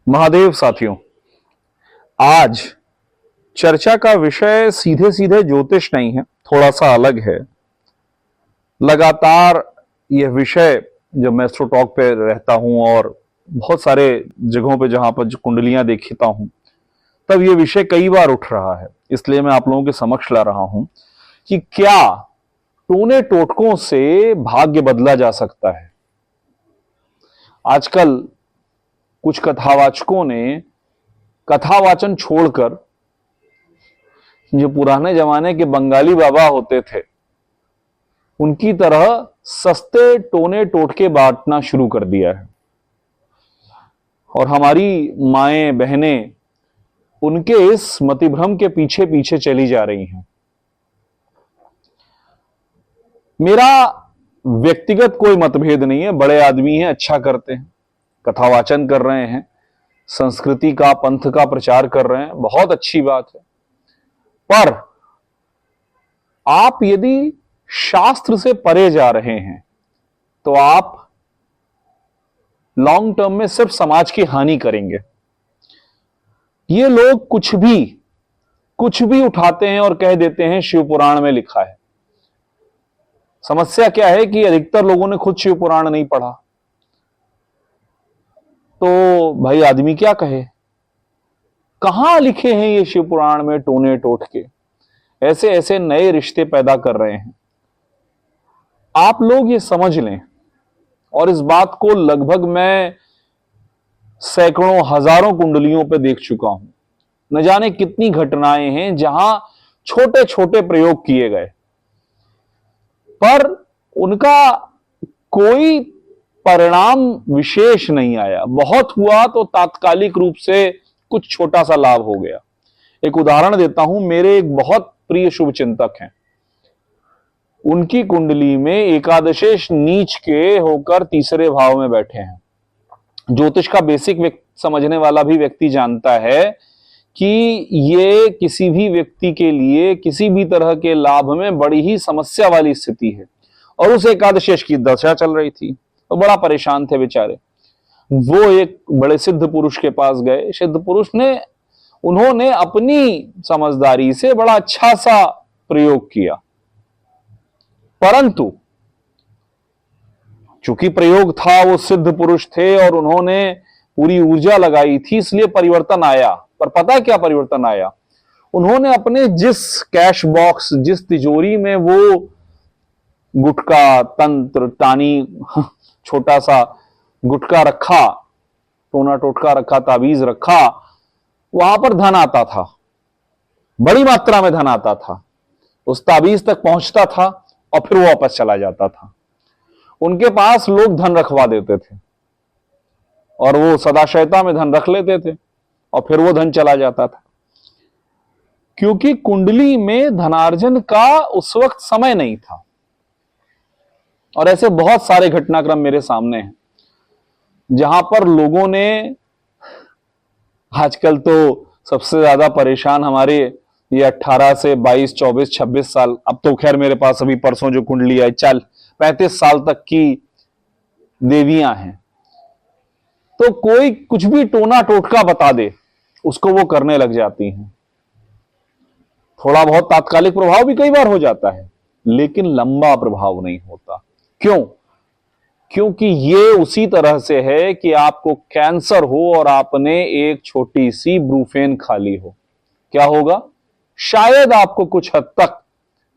महादेव साथियों, आज चर्चा का विषय सीधे सीधे ज्योतिष नहीं है, थोड़ा सा अलग है। लगातार यह विषय जब मैं एस्ट्रो टॉक पे रहता हूं और बहुत सारे जगहों पे जहां पर कुंडलियां देखता हूं, तब यह विषय कई बार उठ रहा है। इसलिए मैं आप लोगों के समक्ष ला रहा हूं कि क्या टोने टोटकों से भाग्य बदला जा सकता है। आजकल कुछ कथावाचकों ने कथावाचन छोड़कर जो पुराने जमाने के बंगाली बाबा होते थे उनकी तरह सस्ते टोने टोटके बांटना शुरू कर दिया है, और हमारी माएं बहनें उनके इस मतिभ्रम के पीछे पीछे चली जा रही हैं। मेरा व्यक्तिगत कोई मतभेद नहीं है, बड़े आदमी हैं, अच्छा करते हैं, कथावाचन कर रहे हैं, संस्कृति का पंथ का प्रचार कर रहे हैं, बहुत अच्छी बात है। पर आप यदि शास्त्र से परे जा रहे हैं तो आप लॉन्ग टर्म में सिर्फ समाज की हानि करेंगे। ये लोग कुछ भी उठाते हैं और कह देते हैं शिव पुराण में लिखा है। समस्या क्या है कि अधिकतर लोगों ने खुद शिव पुराण नहीं पढ़ा, तो भाई आदमी क्या कहे। कहां लिखे हैं ये शिव पुराण में टोने टोटके? ऐसे ऐसे नए रिश्ते पैदा कर रहे हैं। आप लोग ये समझ लें, और इस बात को लगभग मैं सैकड़ों हजारों कुंडलियों पे देख चुका हूं। न जाने कितनी घटनाएं हैं जहां छोटे छोटे प्रयोग किए गए, पर उनका कोई परिणाम विशेष नहीं आया। बहुत हुआ तो तात्कालिक रूप से कुछ छोटा सा लाभ हो गया। एक उदाहरण देता हूं। मेरे एक बहुत प्रिय शुभ चिंतक हैं, उनकी कुंडली में एकादशेश नीच के होकर तीसरे भाव में बैठे हैं। ज्योतिष का बेसिक समझने वाला भी व्यक्ति जानता है कि ये किसी भी व्यक्ति के लिए किसी भी तरह के लाभ में बड़ी ही समस्या वाली स्थिति है, और उस एकादशेश की दशा चल रही थी, तो बड़ा परेशान थे बेचारे। वो एक बड़े सिद्ध पुरुष के पास गए। सिद्ध पुरुष ने उन्होंने अपनी समझदारी से बड़ा अच्छा सा प्रयोग किया, परंतु चूंकि प्रयोग था, वो सिद्ध पुरुष थे और उन्होंने पूरी ऊर्जा लगाई थी, इसलिए परिवर्तन आया। पर पता है क्या परिवर्तन आया? उन्होंने अपने जिस कैश बॉक्स, जिस तिजोरी में वो गुटका, तंत्र, टानी, छोटा सा गुटका रखा, टोना टोटका रखा, ताबीज रखा, वहां पर धन आता था, बड़ी मात्रा में धन आता था, उस ताबीज तक पहुंचता था और फिर वो वापस चला जाता था। उनके पास लोग धन रखवा देते थे और वो सदाशयता में धन रख लेते थे और फिर वो धन चला जाता था, क्योंकि कुंडली में धनार्जन का उस वक्त समय नहीं था। और ऐसे बहुत सारे घटनाक्रम मेरे सामने हैं जहां पर लोगों ने, आजकल तो सबसे ज्यादा परेशान हमारे ये 18 से 22, 24, 26 साल, अब तो खैर मेरे पास अभी परसों जो कुंडली आई 35 साल तक की देवियां हैं, तो कोई कुछ भी टोना टोटका बता दे उसको वो करने लग जाती हैं। थोड़ा बहुत तात्कालिक प्रभाव भी कई बार हो जाता है, लेकिन लंबा प्रभाव नहीं होता। क्यों? क्योंकि ये उसी तरह से है कि आपको कैंसर हो और आपने एक छोटी सी ब्रूफेन खा ली हो। क्या होगा? शायद आपको कुछ हद तक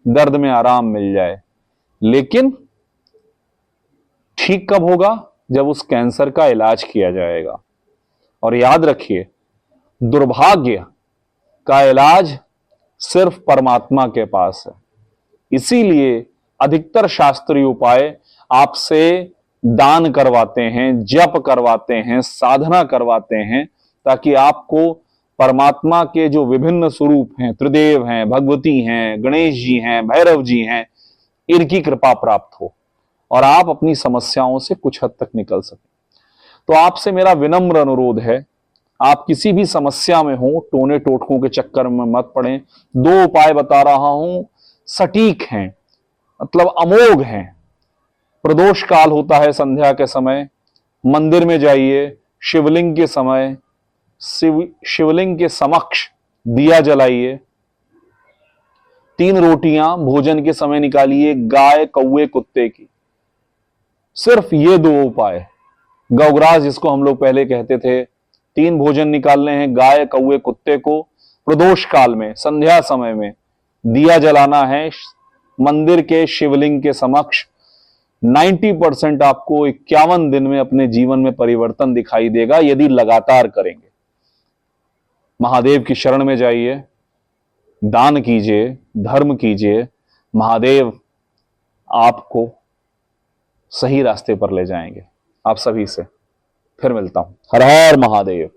दर्द में आराम मिल जाए, लेकिन ठीक कब होगा? जब उस कैंसर का इलाज किया जाएगा। और याद रखिए, दुर्भाग्य का इलाज सिर्फ परमात्मा के पास है। इसीलिए अधिकतर शास्त्रीय उपाय आपसे दान करवाते हैं, जप करवाते हैं, साधना करवाते हैं, ताकि आपको परमात्मा के जो विभिन्न स्वरूप हैं, त्रिदेव हैं, भगवती हैं, गणेश जी हैं, भैरव जी हैं, इनकी कृपा प्राप्त हो और आप अपनी समस्याओं से कुछ हद तक निकल सकें। तो आपसे मेरा विनम्र अनुरोध है, आप किसी भी समस्या में हो, टोने टोटकों के चक्कर में मत पड़ें। 2 उपाय बता रहा हूं, सटीक हैं, मतलब अमोघ हैं। प्रदोष काल होता है संध्या के समय, मंदिर में जाइए, शिवलिंग के समय शिवलिंग के समक्ष दिया जलाइए, 3 रोटियां भोजन के समय निकालिए गाय कौवे कुत्ते की। सिर्फ ये 2 उपाय, गौग्रास जिसको हम लोग पहले कहते थे, 3 भोजन निकालने हैं गाय कौवे कुत्ते को, प्रदोष काल में संध्या समय में दिया जलाना है मंदिर के शिवलिंग के समक्ष। 90% आपको 51 दिन में अपने जीवन में परिवर्तन दिखाई देगा यदि लगातार करेंगे। महादेव की शरण में जाइए, दान कीजिए, धर्म कीजिए, महादेव आपको सही रास्ते पर ले जाएंगे। आप सभी से फिर मिलता हूं। हर हर महादेव।